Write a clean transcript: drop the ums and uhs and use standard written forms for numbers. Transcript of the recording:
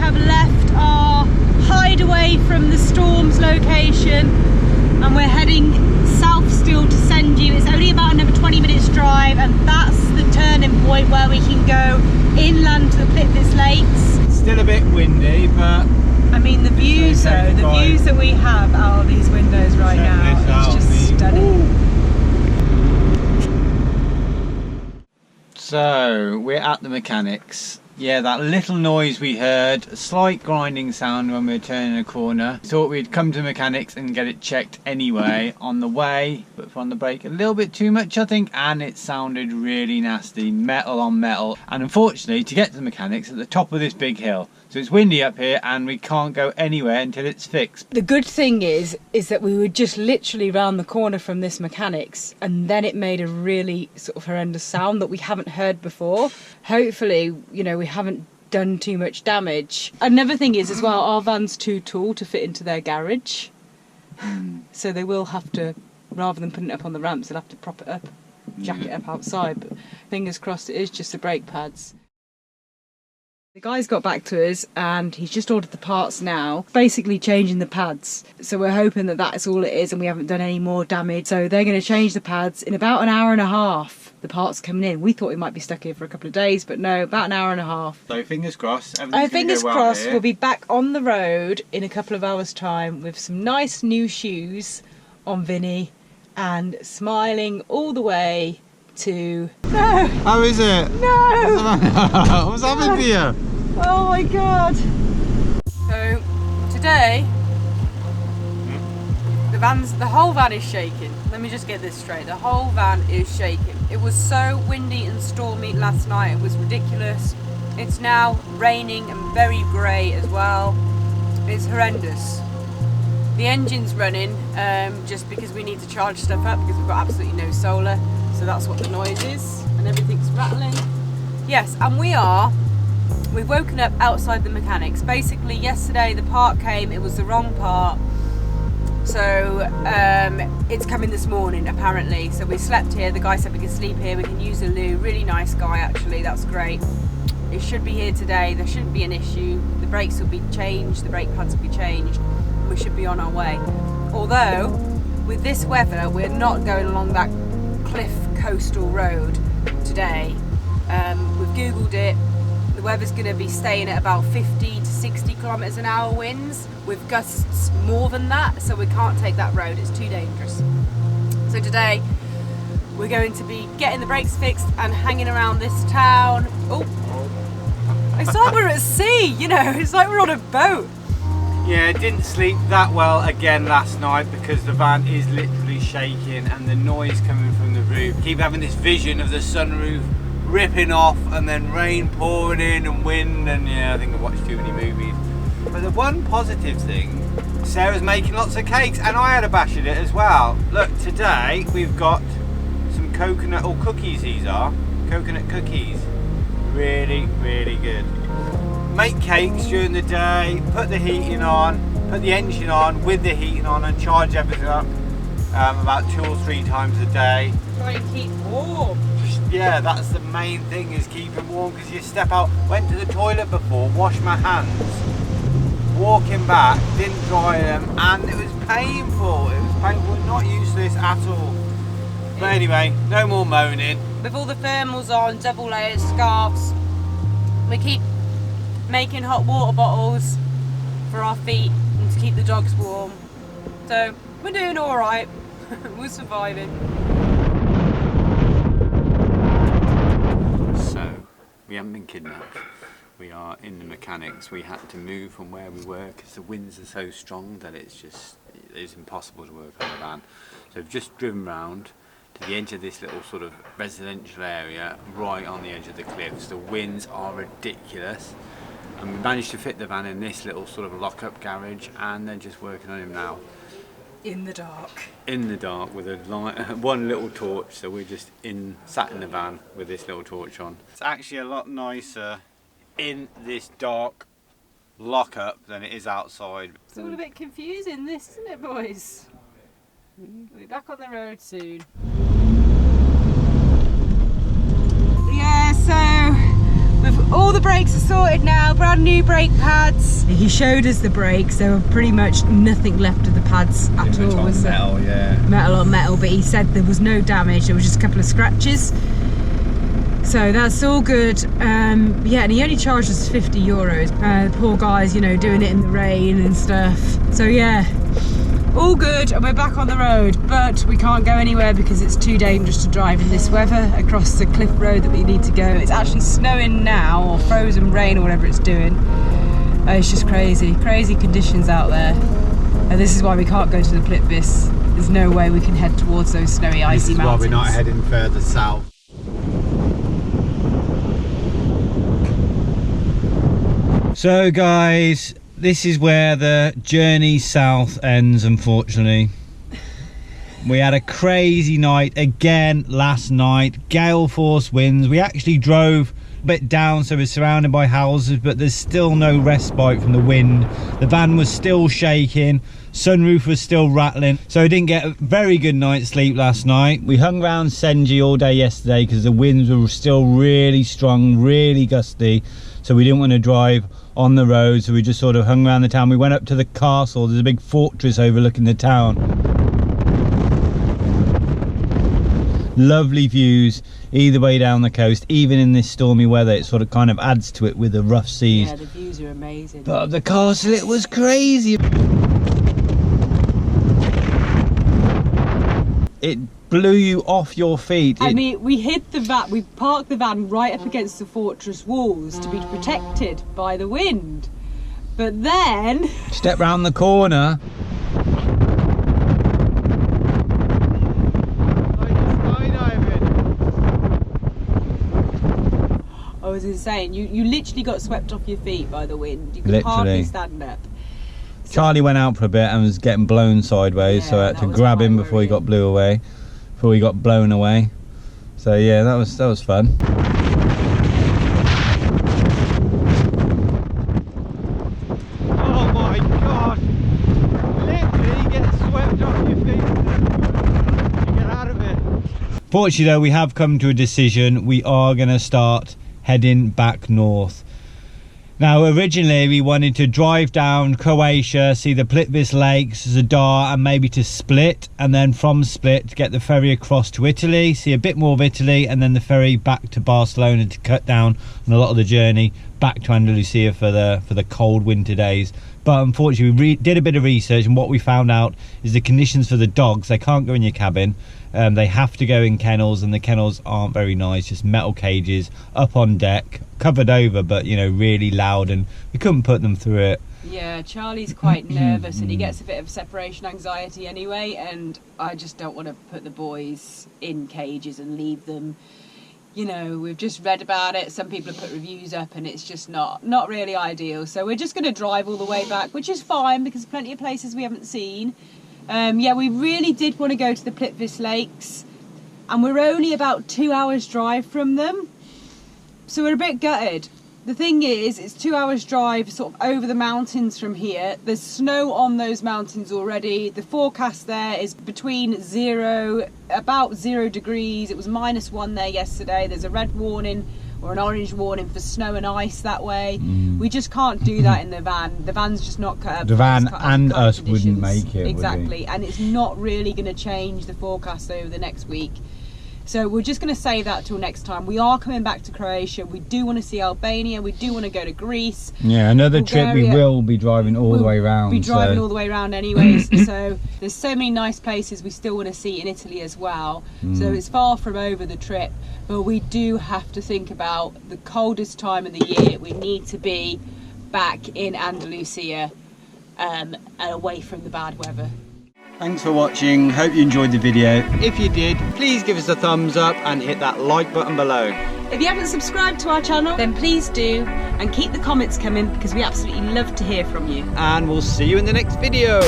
have left our hideaway from the storm's location and we're heading south still to send you. It's only about another 20 minutes drive and that's the turning point where we can go inland to the Plitvice Lakes. Still a bit windy, but I mean the views though, the views that we have out of these windows right now is just stunning. So we're at the mechanics. Yeah, that little noise we heard, a slight grinding sound when we were turning a corner. Thought we'd come to mechanics and get it checked anyway on the way, but on the brake a little bit too much I think, and it sounded really nasty, metal on metal. And unfortunately to get to the mechanics at the top of this big hill. So it's windy up here and we can't go anywhere until it's fixed. The good thing is that we were just literally round the corner from this mechanics and then it made a really sort of horrendous sound that we haven't heard before. Hopefully, you know, we haven't done too much damage. Another thing is as well, our van's too tall to fit into their garage. So they will have to, rather than putting it up on the ramps, they'll have to prop it up, jack it up outside. But fingers crossed it is just the brake pads. The guy's got back to us and he's just ordered the parts now, basically changing the pads. So we're hoping that that's all it is and we haven't done any more damage. So they're going to change the pads in about an hour and a half. The parts coming in. We thought we might be stuck here for a couple of days, but no, about an hour and a half. So fingers crossed. Fingers crossed we'll be back on the road in a couple of hours' time with some nice new shoes on Vinny and smiling all the way to... No! How is it? No! What's happened to you? Oh my god! So today the whole van is shaking. Let me just get this straight. The whole van is shaking. It was so windy and stormy last night, it was ridiculous. It's now raining and very grey as well. It's horrendous. The engine's running just because we need to charge stuff up because we've got absolutely no solar. So that's what the noise is, and everything's rattling. Yes, and we've woken up outside the mechanics. Basically yesterday the part came, it was the wrong part. So it's coming this morning apparently. So we slept here, the guy said we can sleep here, we can use the loo. Really nice guy actually, that's great. It should be here today, there shouldn't be an issue. The brakes will be changed, the brake pads will be changed, and we should be on our way. Although, with this weather, we're not going along that cliff coastal road today. We've googled it. The weather's going to be staying at about 50 to 60 kilometers an hour winds with gusts more than that, so we can't take that road, it's too dangerous. So today we're going to be getting the brakes fixed and hanging around this town. Oh, it's like we're at sea, you know, it's like we're on a boat. Yeah, didn't sleep that well again last night because the van is literally shaking and the noise coming from the roof. Keep having this vision of the sunroof ripping off and then rain pouring in and wind, and yeah, I think I've watched too many movies. But the one positive thing, Sarah's making lots of cakes and I had a bash at it as well. Look, today we've got some coconut, or cookies these are, coconut cookies. Really, really good. Make cakes during the day, put the heating on, put the engine on with the heating on and charge everything up about 2 or 3 times a day. Try and keep warm. Yeah, that's the main thing, is keeping warm, because you step out, went to the toilet before, washed my hands, walking back, didn't dry them, and it was painful. It was painful, not used to this at all. But anyway, no more moaning. With all the thermals on, double layered scarves, we keep making hot water bottles for our feet and to keep the dogs warm. So we're doing all right. We're surviving. So we haven't been kidnapped. We are in the mechanics. We had to move from where we were because the winds are so strong that it's impossible to work on the van. So we've just driven round to the edge of this little sort of residential area right on the edge of the cliffs. The winds are ridiculous. And we managed to fit the van in this little sort of lock-up garage, and they're just working on him now. In the dark. In the dark with a light, one little torch, so we're just sat in the van with this little torch on. It's actually a lot nicer in this dark lock-up than it is outside. It's all a bit confusing this, isn't it, boys? We'll be back on the road soon. Yeah, so we've all the brakes are sorted now, brand new brake pads. He showed us the brakes, there were pretty much nothing left of the pads at all. Was metal, yeah. Metal on metal, but he said there was no damage, there was just a couple of scratches. So that's all good. Yeah, and he only charged us €50. The poor guy's, you know, doing it in the rain and stuff. So yeah, all good, and we're back on the road, but we can't go anywhere because it's too dangerous to drive in this weather across the cliff road that we need to go. It's actually snowing now, or frozen rain, or whatever it's doing. It's just crazy conditions out there. And this is why we can't go to the Plitvice. There's no way we can head towards those snowy, icy mountains. This is why we're not heading further south. So guys, this is where the journey south ends, unfortunately. We had a crazy night again last night, gale force winds. We actually drove a bit down, so we're surrounded by houses, but there's still no respite from the wind. The van was still shaking, sunroof was still rattling, so we didn't get a very good night's sleep last night. We hung around Senji all day yesterday because the winds were still really strong, really gusty, so we didn't want to drive on the road, so we just sort of hung around the town. We went up to the castle. There's a big fortress overlooking the town. Lovely views either way down the coast. Even in this stormy weather, it sort of kind of adds to it with the rough seas. Yeah, the views are amazing. But the castle, it was crazy. It blew you off your feet. I mean, we hid the van, we parked the van right up against the fortress walls to be protected by the wind. But then... Step round the corner. I was insane. You literally got swept off your feet by the wind. You could hardly stand up. Charlie went out for a bit and was getting blown sideways, yeah, so I had to grab him before he got blown away. So yeah, that was fun. Oh my god! Literally get swept off your feet. Get out of it. Fortunately though, we have come to a decision. We are going to start heading back north. Now originally we wanted to drive down Croatia, see the Plitvice Lakes, Zadar, and maybe to Split, and then from Split to get the ferry across to Italy, see a bit more of Italy, and then the ferry back to Barcelona to cut down on a lot of the journey back to Andalusia for the cold winter days. But unfortunately we did a bit of research, and what we found out is the conditions for the dogs, they can't go in your cabin. They have to go in kennels, and the kennels aren't very nice, just metal cages up on deck, covered over, but you know, really loud, and we couldn't put them through it. Yeah, Charlie's quite nervous and he gets a bit of separation anxiety anyway, and I just don't want to put the boys in cages and leave them. You know, we've just read about it, some people have put reviews up, and it's just not really ideal. So we're just going to drive all the way back, which is fine because plenty of places we haven't seen. Yeah, we really did want to go to the Plitvice Lakes, and we're only about 2 hours drive from them, so we're a bit gutted. The thing is, it's 2 hours drive sort of over the mountains from here. There's snow on those mountains already. The forecast there is between about 0 degrees. It was -1 there yesterday. There's a red warning or an orange warning for snow and ice that way. We just can't do that in the van. The van's just not cut up. The van and us wouldn't make it. Exactly, and it's not really going to change the forecast over the next week. So we're just going to save that till next time. We are coming back to Croatia. We do want to see Albania. We do want to go to Greece. Yeah, another trip we will be driving all the way around. We'll be driving all the way around anyways. So there's so many nice places we still want to see in Italy as well. So it's far from over the trip. But we do have to think about the coldest time of the year. We need to be back in Andalusia and away from the bad weather. Thanks for watching, hope you enjoyed the video. If you did, please give us a thumbs up and hit that like button below. If you haven't subscribed to our channel, then please do, and keep the comments coming because we absolutely love to hear from you. And we'll see you in the next video.